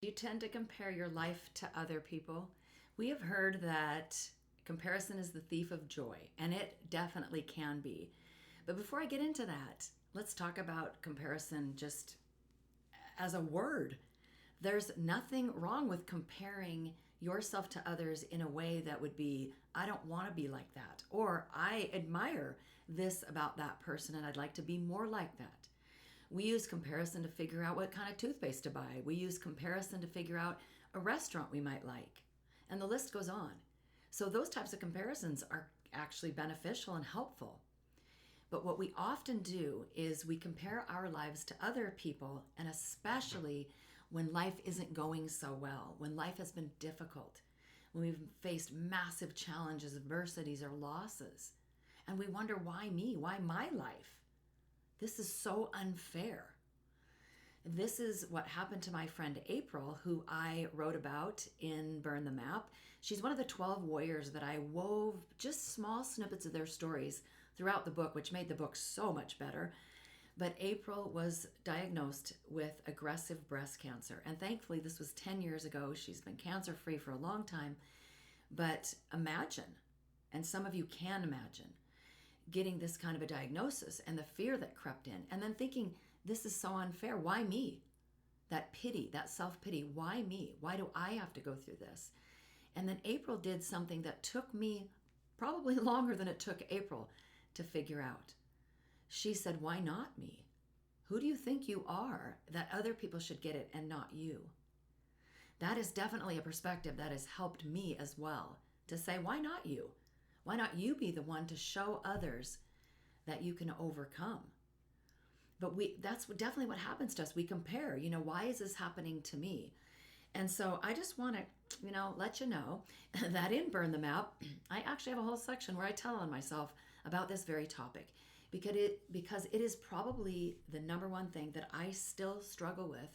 You tend to compare your life to other people. We have heard that comparison is the thief of joy, and it definitely can be. But before I get into that, let's talk about comparison just as a word. There's nothing wrong with comparing yourself to others in a way that would be, I don't want to be like that, or I admire this about that person and I'd like to be more like that. We use comparison to figure out what kind of toothpaste to buy. We use comparison to figure out a restaurant we might like. And the list goes on. So those types of comparisons are actually beneficial and helpful. But what we often do is we compare our lives to other people, and especially when life isn't going so well, when life has been difficult, when we've faced massive challenges, adversities, or losses. And we wonder, why me? Why my life? This is so unfair. This is what happened to my friend April, who I wrote about in Burn the Map. She's one of the 12 warriors that I wove just small snippets of their stories throughout the book, which made the book so much better. But April was diagnosed with aggressive breast cancer. And thankfully, this was 10 years ago. She's been cancer-free for a long time. But imagine, and some of you can imagine, getting this kind of a diagnosis and the fear that crept in, and then thinking, this is so unfair. Why me? That pity, that self-pity. Why me? Why do I have to go through this? And then April did something that took me probably longer than it took April to figure out. She said, why not me? Who do you think you are that other people should get it and not you? That is definitely a perspective that has helped me as well, to say, why not you? Why not you be the one to show others that you can overcome? But that's definitely what happens to us. We compare, why is this happening to me? And so I just want to, let you know that in Burn the Map, I actually have a whole section where I tell on myself about this very topic, because it is probably the number one thing that I still struggle with,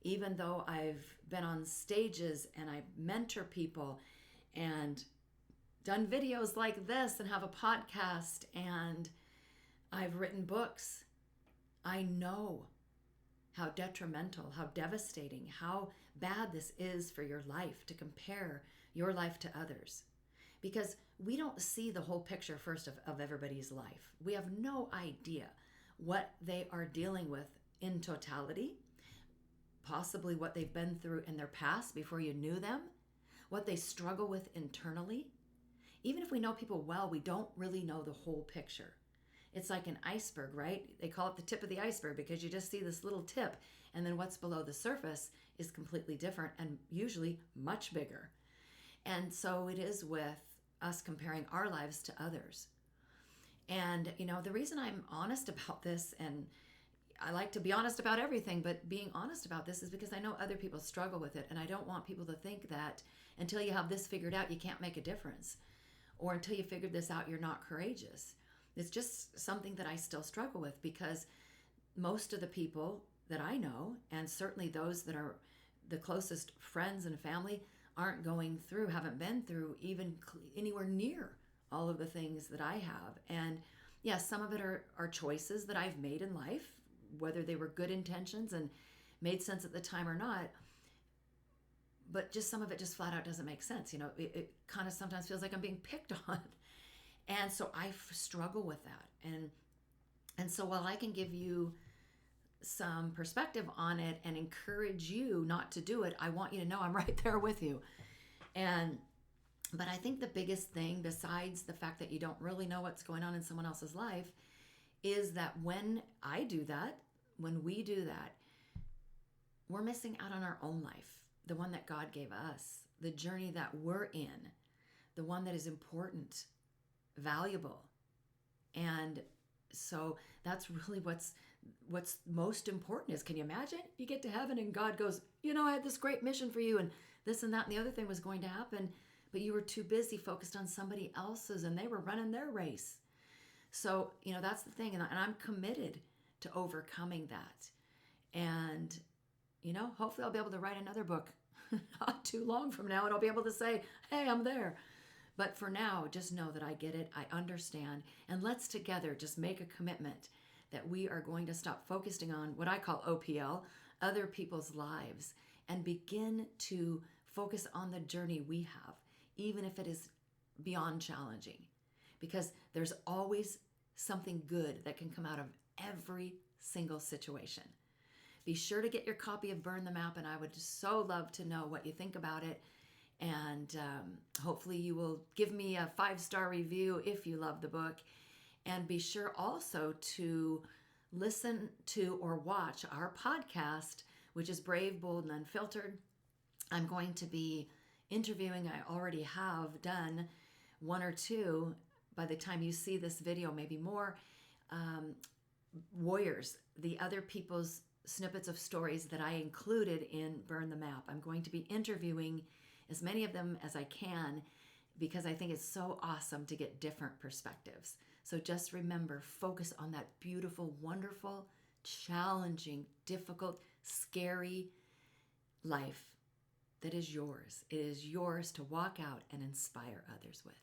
even though I've been on stages and I mentor people and done videos like this and have a podcast, and I've written books. I know how detrimental, how devastating, how bad this is for your life to compare your life to others. Because we don't see the whole picture first of everybody's life. We have no idea what they are dealing with in totality, possibly what they've been through in their past before you knew them, what they struggle with internally. Even if we know people well, we don't really know the whole picture. It's like an iceberg, right? They call it the tip of the iceberg because you just see this little tip, and then what's below the surface is completely different and usually much bigger. And so it is with us comparing our lives to others. And, the reason I'm honest about this, and I like to be honest about everything, but being honest about this is because I know other people struggle with it, and I don't want people to think that until you have this figured out, you can't make a difference. Or until you figured this out, you're not courageous. It's just something that I still struggle with, because most of the people that I know, and certainly those that are the closest friends and family, haven't been through even anywhere near all of the things that I have. And yes, some of it are choices that I've made in life, whether they were good intentions and made sense at the time or not. But just some of it just flat out doesn't make sense. It kind of sometimes feels like I'm being picked on. And so I struggle with that. And so while I can give you some perspective on it and encourage you not to do it, I want you to know I'm right there with you. But I think the biggest thing, besides the fact that you don't really know what's going on in someone else's life, is that when I do that, when we do that, we're missing out on our own life. The one that God gave us, the journey that we're in, the one that is important, valuable. And so that's really what's most important is, can you imagine? You get to heaven and God goes, I had this great mission for you, and this and that and the other thing was going to happen, but you were too busy focused on somebody else's, and they were running their race. So, that's the thing. And I'm committed to overcoming that. And hopefully I'll be able to write another book not too long from now, and I'll be able to say, hey, I'm there. But for now, just know that I get it, I understand, and let's together just make a commitment that we are going to stop focusing on what I call OPL, other people's lives, and begin to focus on the journey we have, even if it is beyond challenging, because there's always something good that can come out of every single situation. Be sure to get your copy of Burn the Map, and I would so love to know what you think about it. And hopefully you will give me a 5-star review if you love the book. And be sure also to listen to or watch our podcast, which is Brave, Bold, and Unfiltered. I'm going to be interviewing, I already have done 1 or 2 by the time you see this video, maybe more, warriors, the other people's snippets of stories that I included in Burn the Map. I'm going to be interviewing as many of them as I can, because I think it's so awesome to get different perspectives. So just remember, focus on that beautiful, wonderful, challenging, difficult, scary life that is yours. It is yours to walk out and inspire others with.